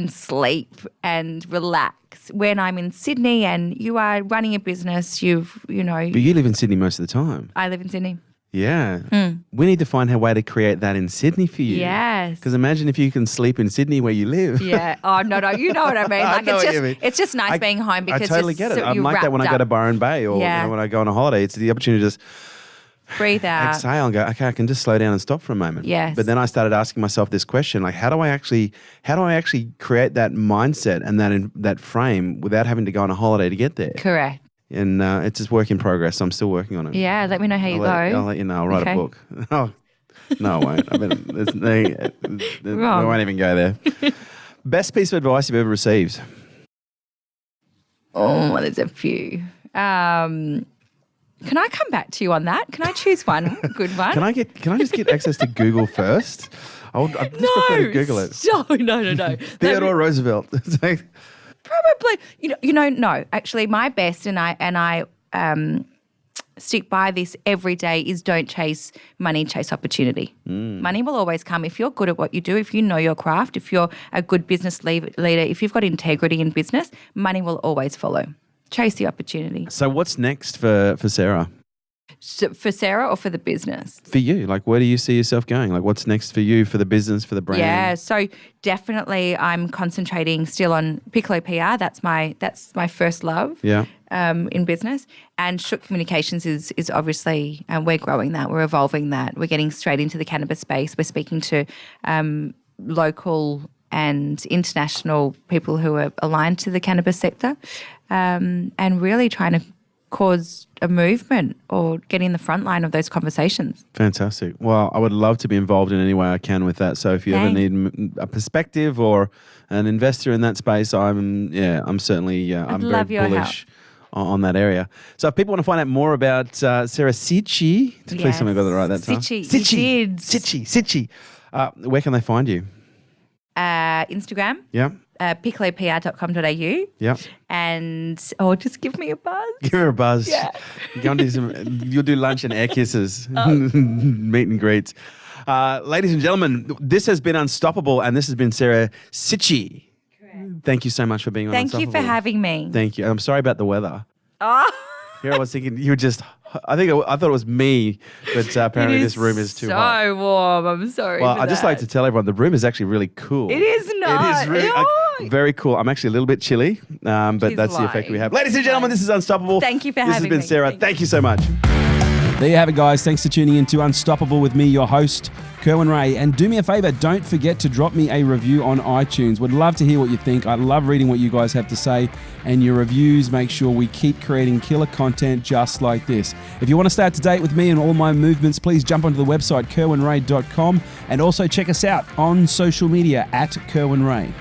B: sleep and relax. When I'm in Sydney and you are running a business,
A: But you live in Sydney most of the time.
B: I live in Sydney.
A: Yeah. We need to find a way to create that in Sydney for you.
B: Yes.
A: Because imagine if you can sleep in Sydney where you live.
B: Yeah. Oh, no, you know what I mean.
A: I know what you mean.
B: It's just nice being home because
A: I totally get it. I'm like that when I go to Byron Bay or when I go on a holiday. It's the opportunity to just
B: breathe out,
A: exhale and go, okay, I can just slow down and stop for a moment.
B: Yes.
A: But then I started asking myself this question, like how do I actually create that mindset and that frame without having to go on a holiday to get there?
B: Correct.
A: And it's just work in progress. So I'm still working on it.
B: Yeah, let me know how you go.
A: I'll let you know. I'll write a book. Oh, no, I won't. We won't even go there. Best piece of advice you've ever received?
B: Oh, there's a few. Can I come back to you on that? Can I choose one good one?
A: Can I just get access to Google first? I just prefer to Google it.
B: No.
A: Theodore Roosevelt.
B: Probably, no. Actually, my best, and I stick by this every day, is don't chase money, chase opportunity. Money will always come if you're good at what you do, if you know your craft, if you're a good business leader, if you've got integrity in business, money will always follow. Chase the opportunity.
A: So what's next for Sarah?
B: So for Sarah or for the business?
A: For you, like where do you see yourself going? Like what's next for you, for the business, for the brand?
B: Yeah, so definitely I'm concentrating still on Piccolo PR. That's my first love.
A: Yeah.
B: In business, and Shook Communications is obviously, we're growing that, we're evolving that, we're getting straight into the cannabis space. We're speaking to local and international people who are aligned to the cannabis sector, and really trying to cause a movement or get in the front line of those conversations.
A: Fantastic. Well, I would love to be involved in any way I can with that. So if you ever need a perspective or an investor in that space, I'm certainly I'm very bullish on that area. So if people want to find out more about Sarah Cichy, please tell me I got it right that time. Cichy. Where can they find you?
B: Instagram.
A: Yeah.
B: Piccolopr.com.au.
A: Yeah.
B: And just give me a buzz.
A: Give her a buzz.
B: Yeah.
A: You'll do lunch and air kisses, meet and greets. Ladies and gentlemen, this has been Unstoppable, and this has been Sarah Cichy. Correct. Thank you so much for being on Unstoppable.
B: Thank you for having me.
A: Thank you. I'm sorry about the weather.
B: Oh.
A: Here I was thinking you were just. I thought it was me, but apparently this room is too hot.
B: So warm. I'm sorry.
A: Well, I'd just like to tell everyone the room is actually really cool.
B: It is not.
A: It is really very cool. I'm actually a little bit chilly, but that's the effect we have. Ladies and gentlemen, this is Unstoppable.
B: Thank you for having me.
A: This has been Sarah. Thank you so much. There you have it, guys. Thanks for tuning in to Unstoppable with me, your host, Kerwin Ray. And do me a favor, don't forget to drop me a review on iTunes. Would love to hear what you think. I love reading what you guys have to say. And your reviews make sure we keep creating killer content just like this. If you want to stay up to date with me and all my movements, please jump onto the website, kerwinray.com. And also check us out on social media at Kerwin Ray.